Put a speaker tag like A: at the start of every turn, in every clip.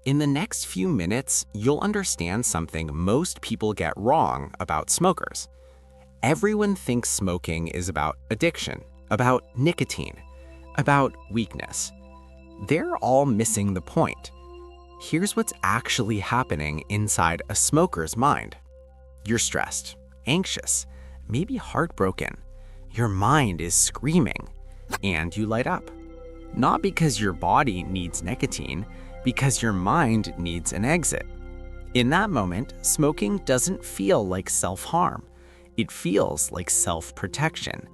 A: In the next few minutes, you'll understand something most people get wrong about smokers. Everyone thinks smoking is about addiction, about nicotine, about weakness. They're all missing the point. Here's what's actually happening inside a smoker's mind. You're stressed, anxious, maybe heartbroken. Your mind is screaming, and you light up. Not because your body needs nicotine, because your mind needs an exit. In that moment, smoking doesn't feel like self-harm. It feels like self-protection.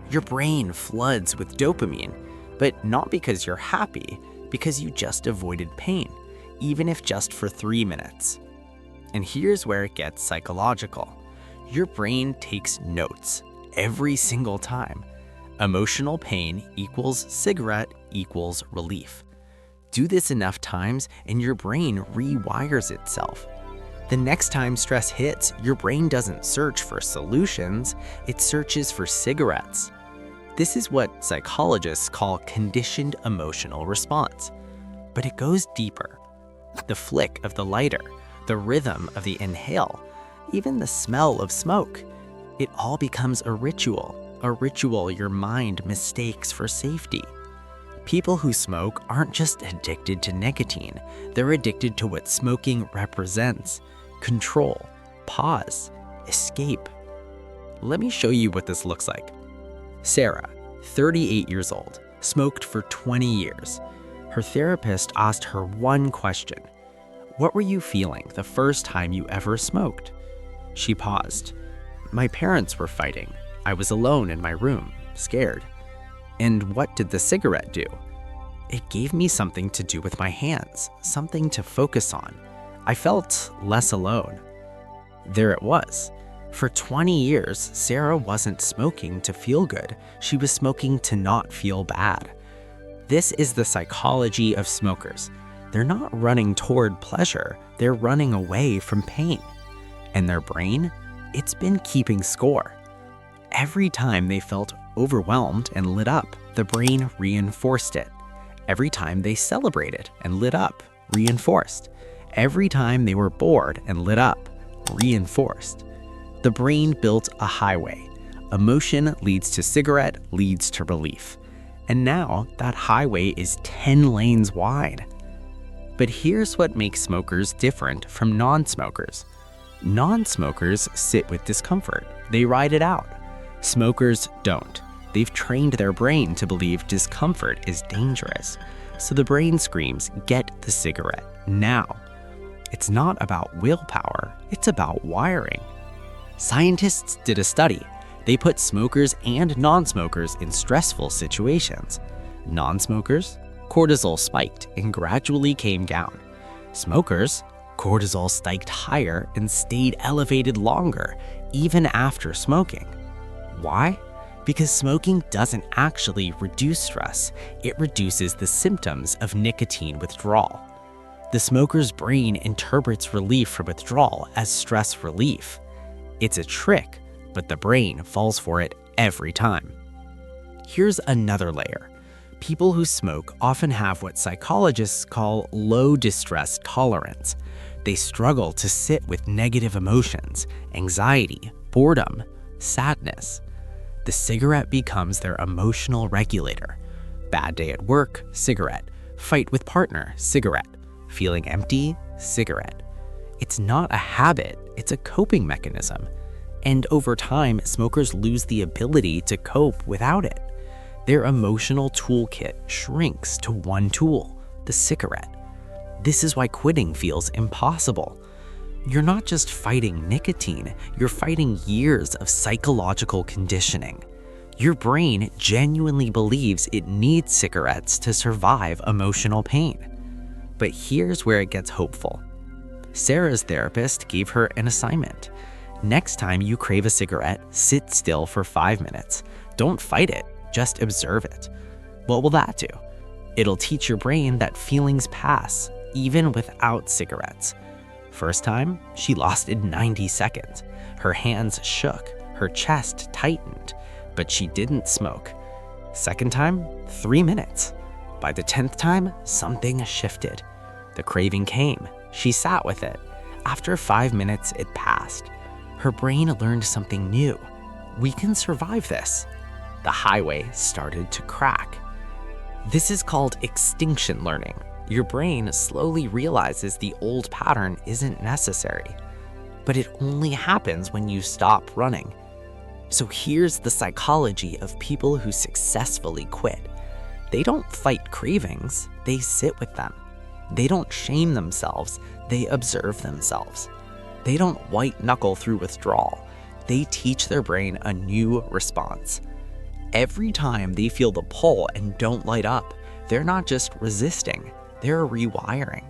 A: Your brain floods with dopamine, but not because you're happy, because you just avoided pain, even if just for 3 minutes. And here's where it gets psychological. Your brain takes notes every single time. Emotional pain equals cigarette equals relief. Do this enough times and your brain rewires itself. The next time stress hits, your brain doesn't search for solutions, it searches for cigarettes. This is what psychologists call conditioned emotional response. But it goes deeper. The flick of the lighter, the rhythm of the inhale, even the smell of smoke. It all becomes a ritual your mind mistakes for safety. People who smoke aren't just addicted to nicotine, they're addicted to what smoking represents: control, pause, escape. Let me show you what this looks like. Sarah, 38 years old, smoked for 20 years. Her therapist asked her one question: "What were you feeling the first time you ever smoked?" She paused. "My parents were fighting. I was alone in my room, scared." "And what did the cigarette do?" "It gave me something to do with my hands, something to focus on. I felt less alone." There it was. For 20 years, Sarah wasn't smoking to feel good. She was smoking to not feel bad. This is the psychology of smokers. They're not running toward pleasure, they're running away from pain. And their brain? It's been keeping score. Every time they felt overwhelmed and lit up, the brain reinforced it. Every time they celebrated and lit up, reinforced. Every time they were bored and lit up, reinforced. The brain built a highway. Emotion leads to cigarette, leads to relief. And now that highway is 10 lanes wide. But here's what makes smokers different from non-smokers. Non-smokers sit with discomfort. They ride it out. Smokers don't. They've trained their brain to believe discomfort is dangerous. So the brain screams, "Get the cigarette now." It's not about willpower, it's about wiring. Scientists did a study. They put smokers and non-smokers in stressful situations. Non-smokers, cortisol spiked and gradually came down. Smokers, cortisol spiked higher and stayed elevated longer, even after smoking. Why? Because smoking doesn't actually reduce stress, it reduces the symptoms of nicotine withdrawal. The smoker's brain interprets relief from withdrawal as stress relief. It's a trick, but the brain falls for it every time. Here's another layer. People who smoke often have what psychologists call low distress tolerance. They struggle to sit with negative emotions, anxiety, boredom, sadness. The cigarette becomes their emotional regulator. Bad day at work, cigarette. Fight with partner, cigarette. Feeling empty, cigarette. It's not a habit, it's a coping mechanism. And over time, smokers lose the ability to cope without it. Their emotional toolkit shrinks to one tool, the cigarette. This is why quitting feels impossible. You're not just fighting nicotine, you're fighting years of psychological conditioning. Your brain genuinely believes it needs cigarettes to survive emotional pain. But here's where it gets hopeful. Sarah's therapist gave her an assignment. Next time you crave a cigarette, sit still for 5 minutes. Don't fight it, just observe it. What will that do? It'll teach your brain that feelings pass, even without cigarettes. First time, she lost in 90 seconds. Her hands shook, her chest tightened, but she didn't smoke. Second time, 3 minutes. By the 10th time, something shifted. The craving came. She sat with it. After 5 minutes, it passed. Her brain learned something new. We can survive this. The highway started to crack. This is called extinction learning. Your brain slowly realizes the old pattern isn't necessary. But it only happens when you stop running. So here's the psychology of people who successfully quit. They don't fight cravings, they sit with them. They don't shame themselves, they observe themselves. They don't white knuckle through withdrawal. They teach their brain a new response. Every time they feel the pull and don't light up, they're not just resisting, they're rewiring.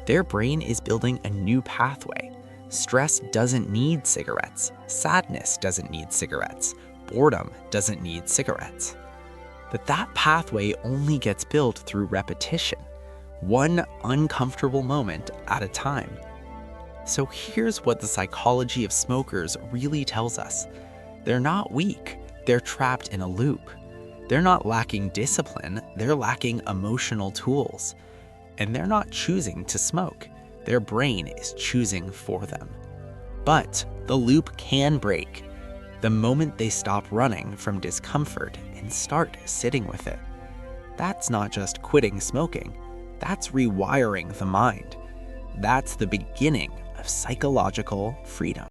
A: Their brain is building a new pathway. Stress doesn't need cigarettes. Sadness doesn't need cigarettes. Boredom doesn't need cigarettes. But that pathway only gets built through repetition, one uncomfortable moment at a time. So here's what the psychology of smokers really tells us. They're not weak, they're trapped in a loop. They're not lacking discipline, they're lacking emotional tools. And they're not choosing to smoke. Their brain is choosing for them. But the loop can break the moment they stop running from discomfort and start sitting with it. That's not just quitting smoking, that's rewiring the mind. That's the beginning of psychological freedom.